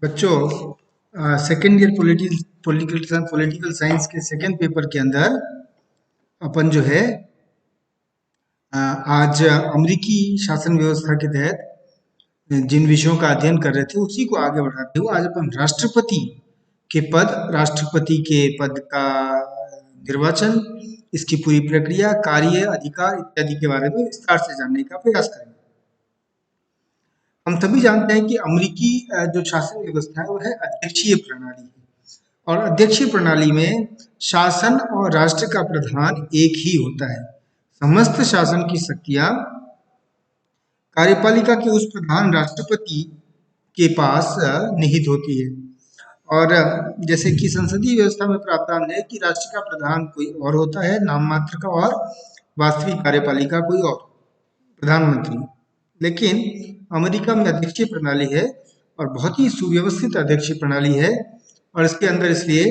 बच्चों, second year political science के second paper के अंदर अपन जो है आज अमेरिकी शासन व्यवस्था के तहत जिन विषयों का अध्ययन कर रहे थे उसी को आगे बढ़ाते हुए आज अपन राष्ट्रपति के पद का निर्वाचन, इसकी पूरी प्रक्रिया, कार्य, अधिकार इत्यादि के बारे में विस्तार से जानने का प्रयास करेंगे। हम सभी जानते हैं कि अमेरिकी जो शासन व्यवस्था है वो है अध्यक्षीय प्रणाली है, और अध्यक्षीय प्रणाली में शासन और राष्ट्र का प्रधान एक ही होता है। समस्त शासन की शक्तियां कार्यपालिका के उस प्रधान राष्ट्रपति के पास निहित होती है। और जैसे कि संसदीय व्यवस्था में प्रावधान है कि राष्ट्र का प्रधान कोई और होता है नाम मात्र का, और वास्तविक कार्यपालिका कोई और, प्रधानमंत्री। लेकिन अमेरिका में अध्यक्षीय प्रणाली है और बहुत ही सुव्यवस्थित अध्यक्षीय प्रणाली है, और इसके अंदर इसलिए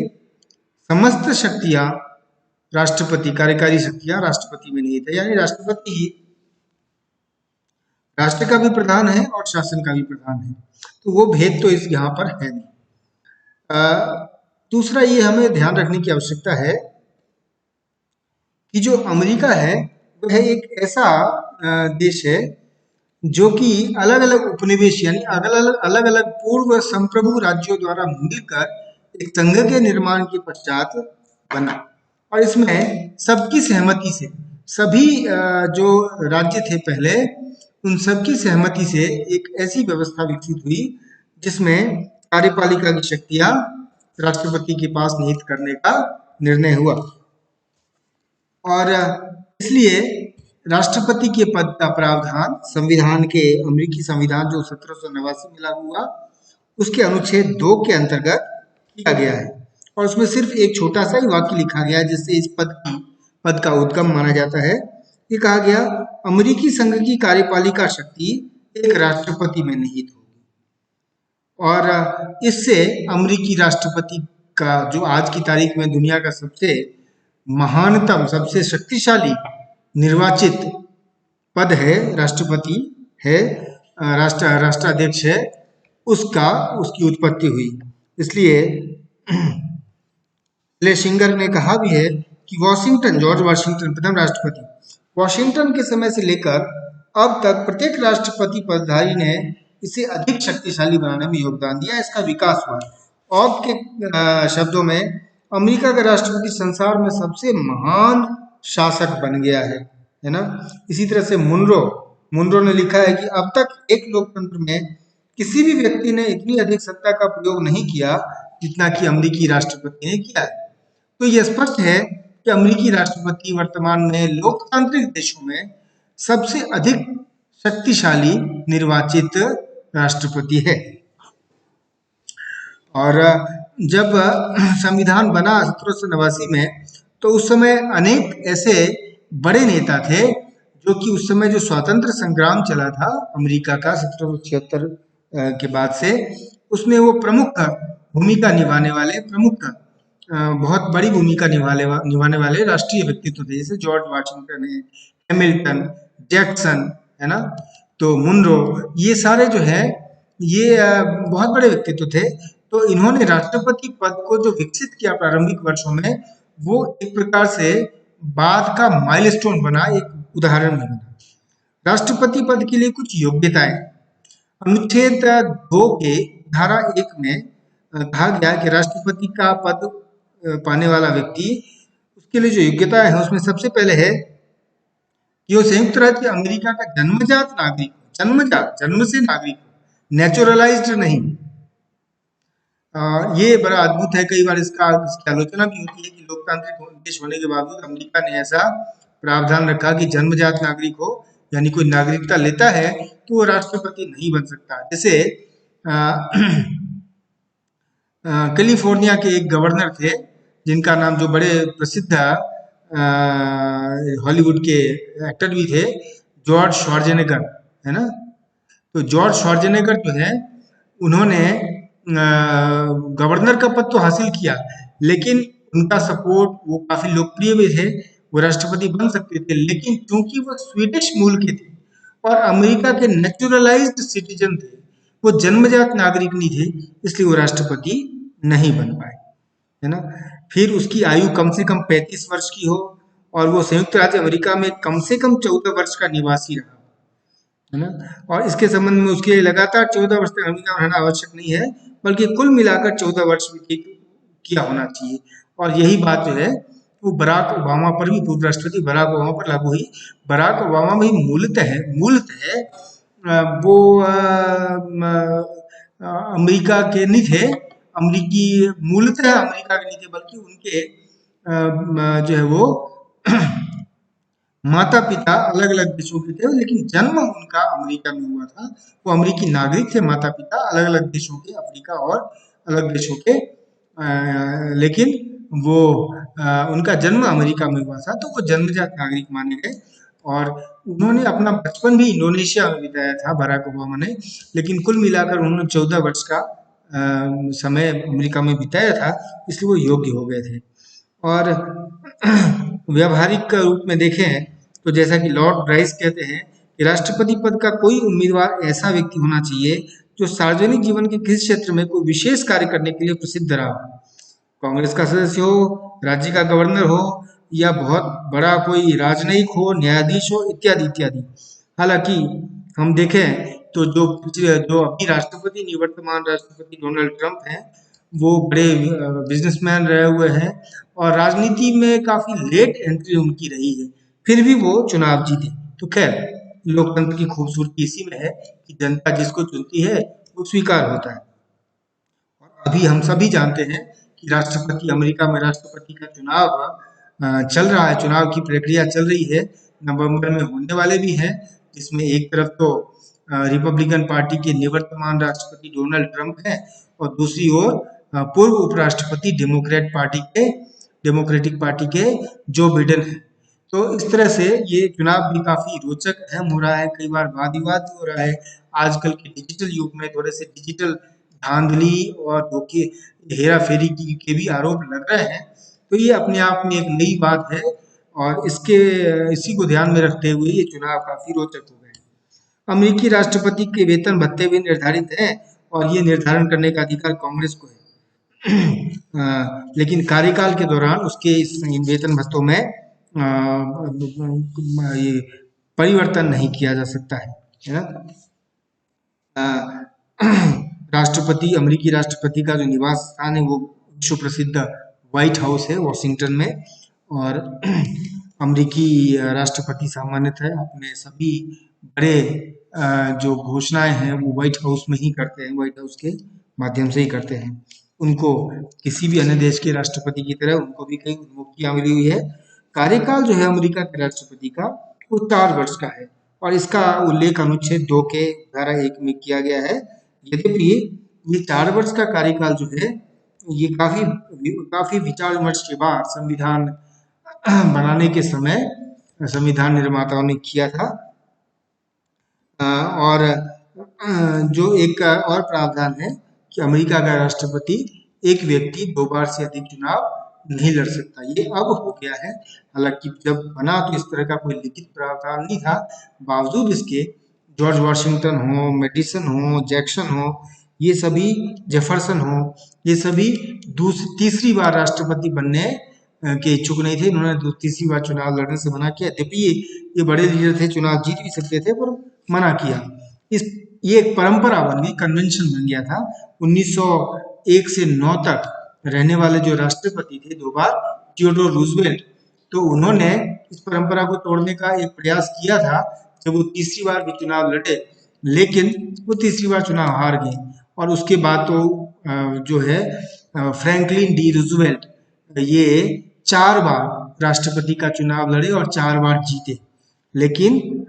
समस्त शक्तियां राष्ट्रपति, कार्यकारी शक्तियां राष्ट्रपति में निहित है, यानी राष्ट्रपति ही राष्ट्र का भी प्रधान है और शासन का भी प्रधान है। तो वो भेद तो इस यहाँ पर है नहीं। दूसरा ये हमें ध्यान रखने की आवश्यकता है कि जो अमेरिका है वह एक ऐसा देश है जो कि अलग अलग उपनिवेश यानी अलग अलग पूर्व संप्रभु राज्यों द्वारा मिलकर एक संघ के निर्माण के पश्चात बना, और इसमें सबकी सहमति से सभी जो राज्य थे पहले, उन सबकी सहमति से एक ऐसी व्यवस्था विकसित हुई जिसमें कार्यपालिका की शक्तियां राष्ट्रपति के पास निहित करने का निर्णय हुआ। और इसलिए राष्ट्रपति के पद का प्रावधान संविधान के, अमेरिकी संविधान जो 1789 में लागू हुआ, उसके अनुच्छेद 2 के अंतर्गत किया गया है, और उसमें सिर्फ एक छोटा सा ही वाक्य लिखा गया है जिससे इस पद का उद्गम माना जाता है। ये कहा गया, अमेरिकी संघ की कार्यपालिका शक्ति एक राष्ट्रपति में निहित होगी, और इससे अमेरिकी राष्ट्रपति का जो आज की तारीख में दुनिया का सबसे महानतम, सबसे शक्तिशाली निर्वाचित पद है, राष्ट्रपति है, राष्ट्राध्यक्ष है, उसकी उत्पत्ति हुई। इसलिए लेशिंगर ने कहा भी है कि जॉर्ज वाशिंगटन प्रथम राष्ट्रपति, वाशिंगटन के समय से लेकर अब तक प्रत्येक राष्ट्रपति पदधारी ने इसे अधिक शक्तिशाली बनाने में योगदान दिया, इसका विकास हुआ। और के शब्दों में अमेरिका का राष्ट्रपति संसार में सबसे महान शासक बन गया है ना। इसी तरह से मुनरो ने लिखा है कि अब तक एक लोकतंत्र में किसी भी व्यक्ति ने इतनी अधिक सत्ता का प्रयोग नहीं किया जितना कि अमेरिकी राष्ट्रपति ने किया है। तो यह स्पष्ट है कि अमेरिकी राष्ट्रपति वर्तमान में लोकतांत्रिक देशों में सबसे अधिक शक्तिशाली निर्वाचित राष्ट्रपति है। और जब संविधान बना 1789 में, तो उस समय अनेक ऐसे बड़े नेता थे जो कि उस समय जो स्वतंत्र संग्राम चला था अमेरिका का 1776 के बाद से, उसमें वो प्रमुख भूमिका निभाने वाले, बहुत बड़ी भूमिका निभाने वाले राष्ट्रीय व्यक्तित्व थे, जैसे जॉर्ज वाशिंगटन है, हैमिल्टन, जैक्सन है ना, तो मुनरो, ये सारे जो है ये बहुत बड़े व्यक्तित्व थे। तो इन्होंने राष्ट्रपति पद को जो विकसित किया प्रारंभिक वर्षों में, वो एक प्रकार से बाद का माइलस्टोन बना, एक उदाहरण बना। राष्ट्रपति पद के लिए कुछ योग्यताएं, अनुच्छेद 2 के धारा 1 में कहा गया कि राष्ट्रपति का पद पाने वाला व्यक्ति, उसके लिए जो योग्यताएं हैं उसमें सबसे पहले है कि वो संयुक्त राज्य अमेरिका का जन्मजात नागरिक, जन्म से नागरिक, नेचुरलाइज्ड नहीं। ये बड़ा अद्भुत है, कई बार इसकी आलोचना भी होती है कि लोकतांत्रिक देश होने के बावजूद अमेरिका ने ऐसा प्रावधान रखा कि जन्मजात नागरिक हो, यानी कोई नागरिकता लेता है तो वो राष्ट्रपति नहीं बन सकता। जैसे कैलिफोर्निया के एक गवर्नर थे जिनका नाम, जो बड़े प्रसिद्ध हॉलीवुड के एक्टर भी थे, जॉर्ज श्वार्ज़नेगर है ना। तो जॉर्ज श्वार्ज़नेगर जो है, उन्होंने गवर्नर का पद तो हासिल किया, लेकिन उनका सपोर्ट, वो काफी लोकप्रिय भी थे, वो राष्ट्रपति बन सकते थे, लेकिन क्योंकि वो स्वीडिश मूल के थे और अमेरिका के नेचुरलाइज्ड सिटीजन थे, वो जन्मजात नागरिक नहीं थे, इसलिए वो राष्ट्रपति नहीं बन पाए, है ना। फिर उसकी आयु कम से कम 35 वर्ष की हो और वो संयुक्त राज्य अमेरिका में कम से कम 14 वर्ष का निवासी रहा, है ना। और इसके संबंध में उसके लिए लगातार 14 वर्ष तक अमेरिका में रहना आवश्यक नहीं है, बल्कि कुल मिलाकर 14 वर्ष भी किया होना चाहिए। और यही बात जो है वो बराक ओबामा पर भी, पूर्व राष्ट्रपति बराक ओबामा पर लागू हुई। बराक ओबामा भी मूलतः वो अमेरिका के नहीं थे, अमरीकी मूलतः अमेरिका के नहीं थे, बल्कि उनके जो है वो माता पिता अलग अलग देशों के थे, लेकिन जन्म उनका अमेरिका में हुआ था। वो अमेरिकी नागरिक थे, माता पिता अलग अलग देशों के, अफ्रीका और अलग देशों के, लेकिन वो उनका जन्म अमेरिका में हुआ था, तो वो जन्मजात नागरिक माने गए। और उन्होंने अपना बचपन भी इंडोनेशिया में बिताया था बराक ओबामा ने, लेकिन कुल मिलाकर उन्होंने 14 वर्ष का समय अमेरिका में बिताया था, इसलिए वो योग्य हो गए थे। और व्यावहारिक रूप में देखें तो जैसा कि लॉर्ड ब्राइस कहते हैं कि राष्ट्रपति पद का कोई उम्मीदवार ऐसा व्यक्ति होना चाहिए जो सार्वजनिक जीवन के किसी क्षेत्र में कोई विशेष कार्य करने के लिए प्रसिद्ध रहा हो, कांग्रेस का सदस्य हो, राज्य का गवर्नर हो, या बहुत बड़ा कोई राजनयिक हो, न्यायाधीश हो, इत्यादि इत्यादि। हालांकि हम देखें तो जो अभी राष्ट्रपति, निवर्तमान राष्ट्रपति डोनाल्ड ट्रंप हैं, वो बड़े बिजनेसमैन रहे हुए हैं और राजनीति में काफी लेट एंट्री उनकी रही है, फिर भी वो चुनाव जीते। तो खैर, लोकतंत्र की खूबसूरती इसी में है कि जनता जिसको चुनती है वो स्वीकार होता है। और अभी हम सभी जानते हैं कि अमेरिका में राष्ट्रपति का चुनाव चल रहा है, चुनाव की प्रक्रिया चल रही है, नवंबर में होने वाले भी हैं, जिसमें एक तरफ तो रिपब्लिकन पार्टी के निवर्तमान राष्ट्रपति डोनाल्ड ट्रंप हैं और दूसरी ओर पूर्व उपराष्ट्रपति डेमोक्रेटिक पार्टी के जो बिडेन हैं। तो इस तरह से ये चुनाव भी काफी रोचक अहम हो रहा है, कई बार वाद विवाद हो रहा है। आजकल के डिजिटल युग में थोड़े से डिजिटल धांधली और धोखे, हेरा फेरी के भी आरोप लग रहे हैं, तो ये अपने आप में एक नई बात है और इसी को ध्यान में रखते हुए ये चुनाव काफी रोचक हो गए। अमेरिकी राष्ट्रपति के वेतन भत्ते भी निर्धारित हैं और ये निर्धारण करने का अधिकार कांग्रेस को है। लेकिन कार्यकाल के दौरान उसके इस वेतन भत्तों में ये परिवर्तन नहीं किया जा सकता है ना। अमेरिकी राष्ट्रपति का जो निवास स्थान है वो विश्व प्रसिद्ध व्हाइट हाउस है वॉशिंगटन में, और अमेरिकी राष्ट्रपति सामान्यतः अपने सभी बड़े जो घोषणाएं हैं वो व्हाइट हाउस में ही करते हैं, व्हाइट हाउस के माध्यम से ही करते हैं। उनको किसी भी अन्य देश के राष्ट्रपति की तरह उनको भी कई उन्मुक्तियां मिली हुई है। कार्यकाल जो है अमेरिका के राष्ट्रपति का वो 4 वर्ष का है और इसका उल्लेख अनुच्छेद 2 के धारा 1 में किया गया है। यद्यपि ये 4 वर्ष का कार्यकाल जो है ये काफी विचार विमर्श के बाद संविधान बनाने के समय संविधान निर्माताओं ने किया था। और जो एक और प्रावधान है कि अमेरिका का राष्ट्रपति एक व्यक्ति 2 बार से अधिक चुनाव नहीं लड़ सकता, ये अब हो गया है। हालांकि जब बना तो इस तरह का कोई लिखित प्रावधान नहीं था, बावजूद इसके जॉर्ज वॉशिंगटन हो, मेडिसन हो, जैक्सन हो, ये सभी जेफरसन हो, ये सभी तीसरी बार राष्ट्रपति बनने के इच्छुक नहीं थे। इन्होंने तीसरी बार चुनाव लड़ने से मना किया। यद्यपि ये बड़े लीडर थे, चुनाव जीत भी सकते थे, पर मना किया। ये एक परंपरा बन गई, कन्वेंशन बन गया था। 1901 से 9 तक रहने वाले जो राष्ट्रपति थे 2 बार, थियोडोर रूजवेल्ट, तो उन्होंने इस परंपरा को तोड़ने का एक प्रयास किया था जब वो तीसरी बार भी चुनाव लड़े, लेकिन वो तीसरी बार चुनाव हार गए। और उसके बाद तो जो है फ्रैंकलिन डी रूजवेल्ट, ये 4 बार राष्ट्रपति का चुनाव लड़े और 4 बार जीते। लेकिन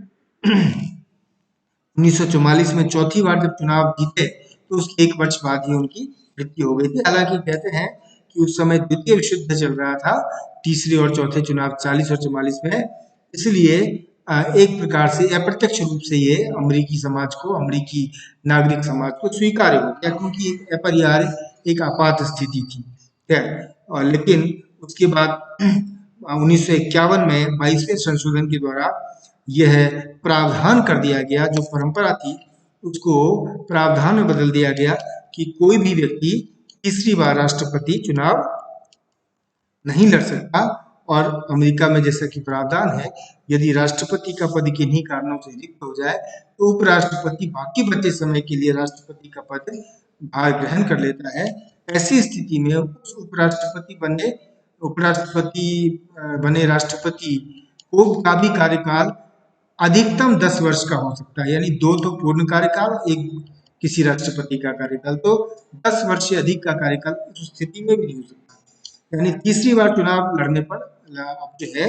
1944 में चौथी बार जब चुनाव जीते तो उसके 1 वर्ष बाद ही उनकी मृत्यु हो गई थी। हालांकि कहते हैं कि उस समय द्वितीय विश्व युद्ध चल रहा था, तीसरे और चौथे चुनाव 40 और 44 में, इसलिए एक प्रकार से अप्रत्यक्ष रूप से ये अमेरिकी समाज को, अमेरिकी नागरिक समाज को स्वीकार्य हो गया, क्योंकि एक अपरिहार्य, एक आपात स्थिति थी। और लेकिन उसके बाद 1951 में 22वें संशोधन के द्वारा यह प्रावधान कर दिया गया, जो परंपरा थी उसको प्रावधान में बदल दिया गया कि कोई भी व्यक्ति तीसरी बार राष्ट्रपति चुनाव नहीं लड़ सकता। और अमेरिका में जैसा कि प्रावधान है, यदि राष्ट्रपति का पद किन्हीं कारणों से रिक्त हो जाए तो उपराष्ट्रपति बाकी बचे समय के लिए राष्ट्रपति का पद भार ग्रहण कर लेता है। ऐसी स्थिति में उस उपराष्ट्रपति बने राष्ट्रपति को का भी कार्यकाल अधिकतम 10 वर्ष का हो सकता है, यानी 2 तो पूर्ण कार्यकाल, एक किसी राष्ट्रपति का कार्यकाल, तो 10 वर्ष से अधिक का कार्यकाल उस स्थिति में भी नहीं हो सकता। यानी तीसरी बार चुनाव लड़ने पर अब जो है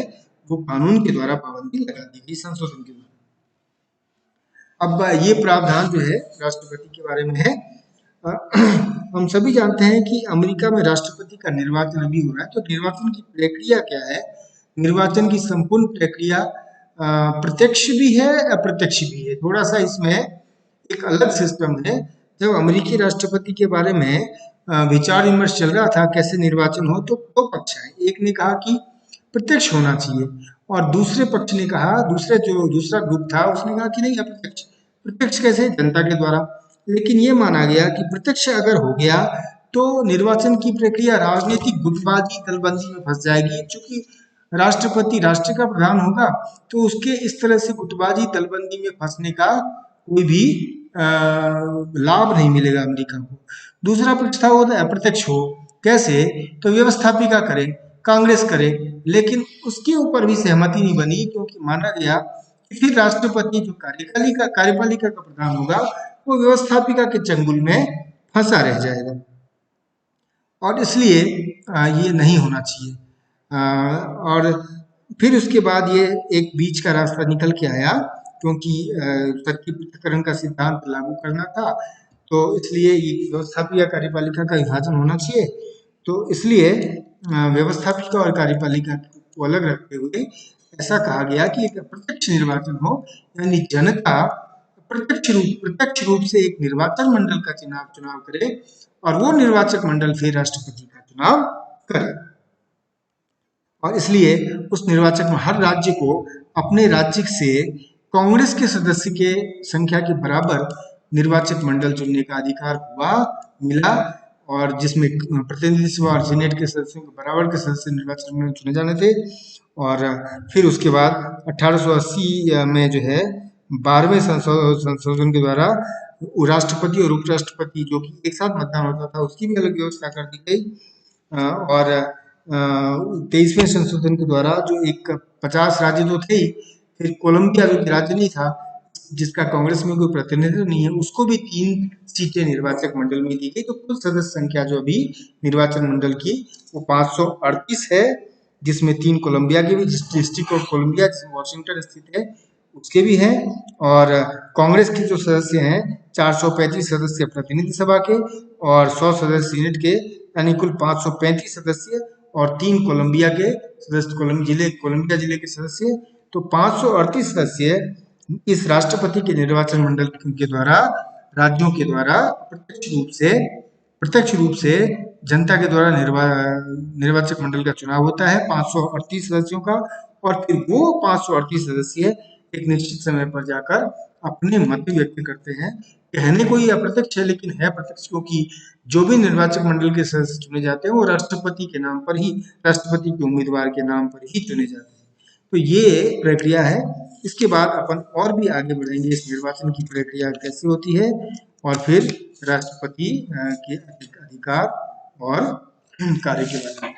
वो कानून के द्वारा पाबंदी लगा दी गई, संशोधन के द्वारा। अब ये प्रावधान जो है राष्ट्रपति के बारे में है। हम सभी जानते हैं कि अमेरिका में राष्ट्रपति का निर्वाचन अभी हो रहा है, तो निर्वाचन की प्रक्रिया क्या है? निर्वाचन की संपूर्ण प्रक्रिया प्रत्यक्ष भी है, अप्रत्यक्ष भी है। थोड़ा सा इसमें एक अलग सिस्टम है। जब अमेरिकी राष्ट्रपति के बारे में विचार विमर्श चल रहा था कैसे निर्वाचन हो, तो दो पक्ष है। एक ने कहा कि प्रत्यक्ष होना चाहिए और दूसरे पक्ष ने कहा, दूसरा ग्रुप था उसने कहा कि नहीं अप्रत्यक्ष। प्रत्यक्ष कैसे? जनता के द्वारा। लेकिन ये माना गया कि प्रत्यक्ष अगर हो गया तो निर्वाचन की प्रक्रिया राजनीतिक गुटबाजी दलबंदी में फंस जाएगी। चूंकि राष्ट्रपति राष्ट्र का प्रधान होगा तो उसके इस तरह से गुटबाजी दलबंदी में फंसने का कोई भी लाभ नहीं मिलेगा अमेरिका को। दूसरा पक्ष था वो अप्रत्यक्ष हो। कैसे? तो व्यवस्थापिका करे, कांग्रेस करे, लेकिन उसके ऊपर भी सहमति नहीं बनी, क्योंकि माना गया कि फिर राष्ट्रपति जो कार्यपालिका का प्रधान होगा वो व्यवस्थापिका के चंगुल में फंसा रह जाएगा और इसलिए ये नहीं होना चाहिए। और फिर उसके बाद ये एक बीच का रास्ता निकल के आया, क्योंकि शक्ति पृथक्करण का सिद्धांत लागू करना था, तो इसलिए ये व्यवस्थापिका कार्यपालिका का विभाजन होना चाहिए। तो इसलिए व्यवस्थापिका और कार्यपालिका को अलग रखते हुए ऐसा कहा गया कि एक प्रत्यक्ष निर्वाचन हो, यानी जनता प्रत्यक्ष रूप से एक निर्वाचन मंडल का चुनाव करे और वो निर्वाचक मंडल फिर राष्ट्रपति का चुनाव करे। और इसलिए उस निर्वाचक में हर राज्य को अपने राज्य से कांग्रेस के सदस्य के संख्या के बराबर निर्वाचक मंडल चुनने का अधिकार मिला, और जिसमें प्रतिनिधि सभा और सीनेट के सदस्यों के बराबर के सदस्य निर्वाचन मंडल चुने जाने थे। और फिर उसके बाद 1880 में जो है 12वें संशोधन के द्वारा राष्ट्रपति और उपराष्ट्रपति जो कि एक साथ मतदान होता था उसकी भी अलग व्यवस्था कर दी गई। और 23वें संशोधन के द्वारा जो 50 राज्य तो थे, फिर कोलंबिया जो राज्य नहीं था जिसका कांग्रेस में कोई प्रतिनिधित्व नहीं है, उसको भी 3 सीटें निर्वाचक मंडल में दी गई। तो कुल सदस्य संख्या जो अभी निर्वाचन मंडल की वो 538 है, जिसमें 3 कोलंबिया के भी, डिस्ट्रिक्ट ऑफ कोलंबिया जिसमें वॉशिंगटन स्थित है उसके भी हैं, और कांग्रेस के जो सदस्य हैं 435 सदस्य प्रतिनिधि सभा के और 100 सदस्य सीनेट के, यानी कुल 535 सदस्य और 3 कोलंबिया के सदस्य, कोलंबिया जिले के सदस्य। तो 538 सदस्य इस राष्ट्रपति के निर्वाचन मंडल के द्वारा राज्यों के द्वारा प्रत्यक्ष रूप से जनता के द्वारा निर्वाचक मंडल का चुनाव होता है 538 सदस्यों का। और फिर वो 538 सदस्य एक निश्चित समय पर जाकर अपने मत व्यक्त करते हैं। कहने को ही अप्रत्यक्ष है लेकिन है प्रत्यक्ष, क्योंकि जो भी निर्वाचक मंडल के सदस्य चुने जाते हैं वो राष्ट्रपति के नाम पर ही, राष्ट्रपति के उम्मीदवार के नाम पर ही चुने जाते हैं। तो ये प्रक्रिया है। इसके बाद अपन और भी आगे बढ़ेंगे इस निर्वाचन की प्रक्रिया कैसे होती है और फिर राष्ट्रपति के अधिकार और कार्य के बारे में।